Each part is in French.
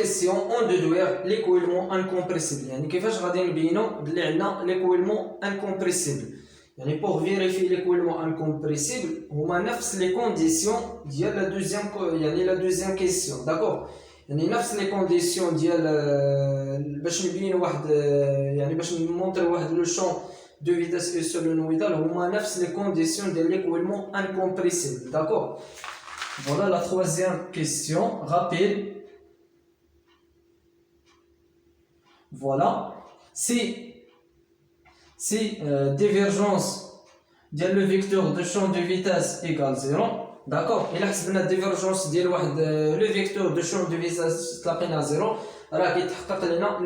question on déduire l'écoulement incompressible. يعني كيفاش غادي نبينوا بلي عندنا l'écoulement incompressible. يعني pour vérifier l'écoulement incompressible هما نفس les conditions ديال la deuxième question. d'accord. يعني نفس les conditions ديال باش نبينوا واحد يعني باش نمونطريو واحد لو champ de vitesse solénoïdale هما نفس les conditions de l'écoulement incompressible. d'accord. Voilà la troisième question rapide. Voilà, si divergence de le vecteur de champ de vitesse égale 0, d'accord. Et là, c'est la divergence de le vecteur de champ de vitesse à 0, là qui est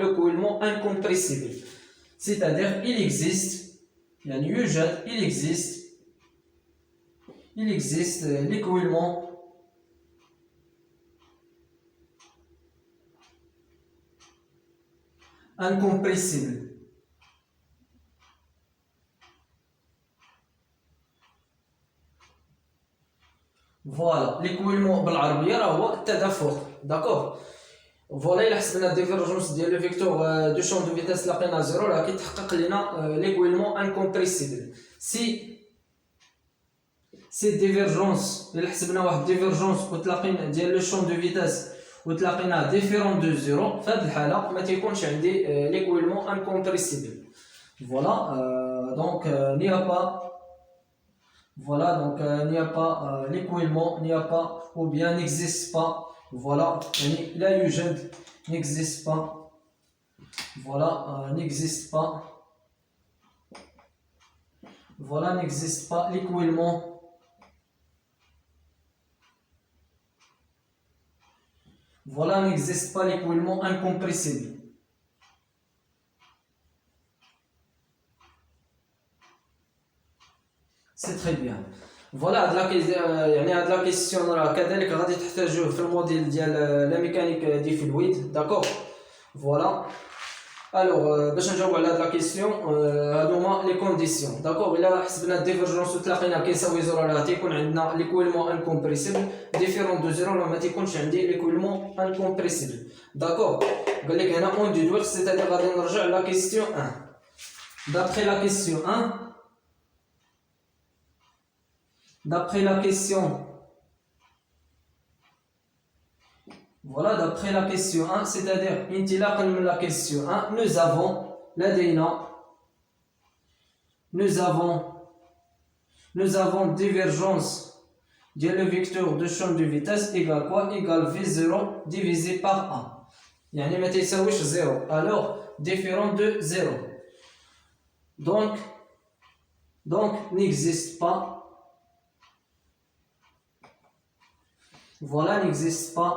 l'écoulement incompressible. C'est-à-dire, il existe l'écoulement incompressible. Voilà, l'écoulement بالعربية راه هو التدفق. d'accord. فوالا إلا حسبنا الديفيرجونس ديال لو فيكتور دو شون دو فيتاس لقينا زيرو راه كيتحقق لنا l'écoulement incompressible. سي ديفيرجونس إلا حسبنا واحد ديفيرجونس وتلاقينا ديال لو شون دو فيتاس وتلاقينا ديفيرون دو زيرو في هذه الحالة ما تيكونش عندي l'écoulement incompressible. voilà donc n'y a pas l'écoulement n'y a pas ou bien n'existe pas. voilà يعني لا يوجد n'existe pas. voilà n'existe pas. voilà n'existe pas l'écoulement voilà n'existe pas l'écoulement incompressible. c'est très bien. فوالا هاد لا كيسيون راه كذلك غادي تحتاجوه في الموديل ديال لا ميكانيك دي فلويد. داكوغ. فوالا الوغ باش نجاوب على هاد لا كيسيون هادو هما لي كونديسيون. داكوغ. الا حسبنا الديفيرجونس وتلاقينا كيساوي زيرو راه تيكون عندنا ليكويلمون انكومبريسيبل. ديفيرون دو زيرو راه ما تيكونش عندي ليكويلمون انكومبريسيبل. داكوغ. قال لك هنا اون ديدوير سيتادير غادي نرجع لا كيسيون 1. d'après la question 1 d'après la question voilà d'après la question 1 c'est-à-dire انطلاقا من la question 1 nous avons لدينا nous avons divergence de le vecteur de champ de vitesse égale quoi? égale v0 divisé par 1 يعني ما تيساويش 0 alors différent de 0 donc n'existe pas. Voilà, n'existe pas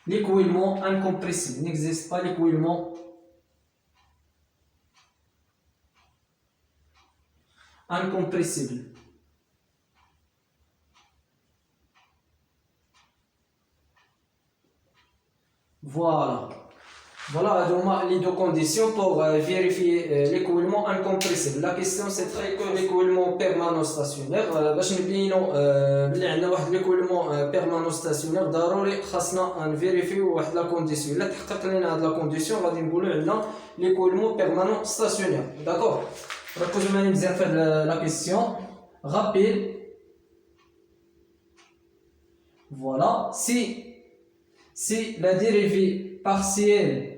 l'écoulement incompressible. N'existe pas l'écoulement incompressible. Voilà. Voilà les deux conditions pour vérifier l'écoulement incompressible. La question c'est très que l'écoulement permanent stationnaire. باش نبينوا بلي عندنا واحد l'écoulement permanent stationnaire ضروري خاصنا نفيريفيو واحد لا كونديسيون. الا تحقق لنا هاد لا كونديسيون غادي نقولوا عندنا l'écoulement permanent stationnaire. داكوغ. ركزوا معايا مزيان في هاد لا كيسيون rapide. voilà si la dérivée partielle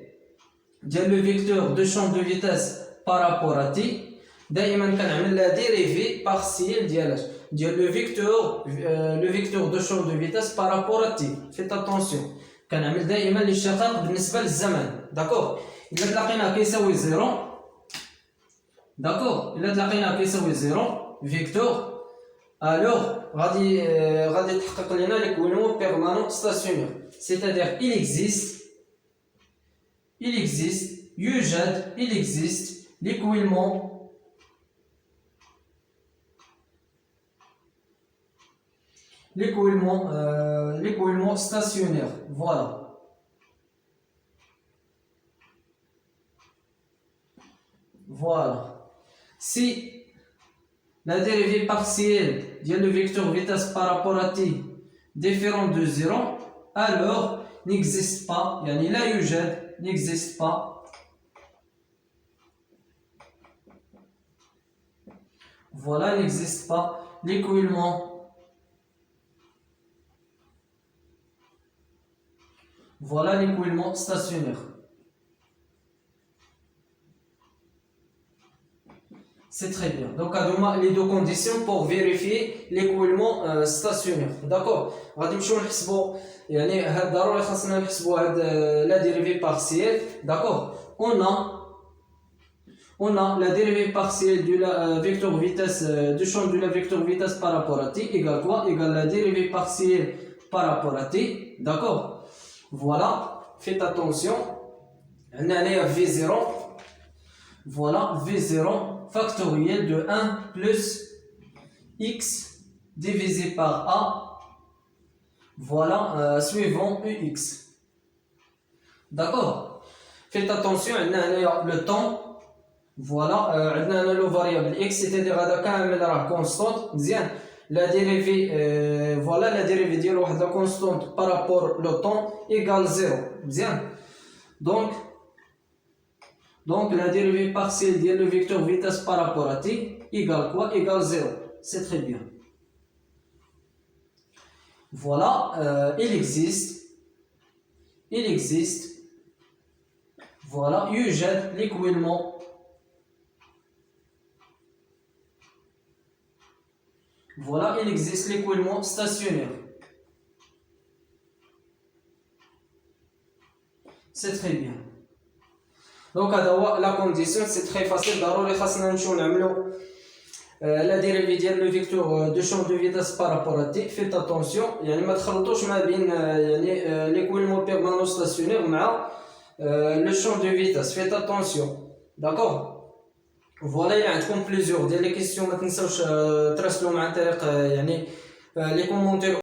ديال لو فيكتور دو شون دو فيتاس بارابور ا تي دائما كنعمل لا ديريفي بارسيال ديال لو فيكتور دو شون دو فيتاس بارابور ا تي. فيت اتونسيون كنعمل دائما الاشتقاق بالنسبه للزمن. داكوغ. الا تلاقينا كيساوي زيرو داكوغ الا تلاقينا كيساوي زيرو فيكتور الوغ غادي تحقق لنا l'écoulement permanent stationnaire. c'est-à-dire il existe l'écoulement stationnaire. voilà si la dérivée partielle de le vecteur vitesse par rapport à t différent de 0 alors n'existe pas, يعني لا يوجد, n'existe pas. Voilà, n'existe pas l'écoulement. Voilà l'écoulement stationnaire. C'est très bien. Donc, les deux conditions pour vérifier l'écoulement stationnaire. D'accord. غادي نمشيو نحسبوا يعني هاد ضروري خاصنا نحسبوا هاد la dérivée partielle. D'accord. On a la dérivée partielle de la vecteur vitesse du champ de la vecteur vitesse par rapport à t égale quoi? Égale la dérivée partielle par rapport à t. D'accord. Voilà. Faites attention. On a V0. Voilà V0 factoriel de 1 plus x divisé par a. Voilà, suivant ux. D'accord. Faites attention, on a le temps. Voilà, on a le variable x, c'est-à-dire la constante. La dérivée, voilà, la dérivée de la constante par rapport au temps égale 0. Bien. Donc la dérivée partielle de le vecteur vitesse par rapport à t égale quoi? Égale 0. C'est très bien. Voilà, il existe, voilà, يوجد l'écoulement voilà, il existe l'écoulement stationnaire. C'est très bien. Donc la condition, c'est très facile. ضروري خاصنا نمشيو نعملو la dérivée ديال le vecteur de champ de vitesse par rapport à t. Faites attention, يعني ما تخلطوش ما بين يعني l'écoulement permanent stationnaire مع le champ de vitesse. Faites attention. D'accord. Voilà, il y a عندكم plusieurs ديال les questions. ما تنساوش تراسلوا مع عن طريق يعني les commentaires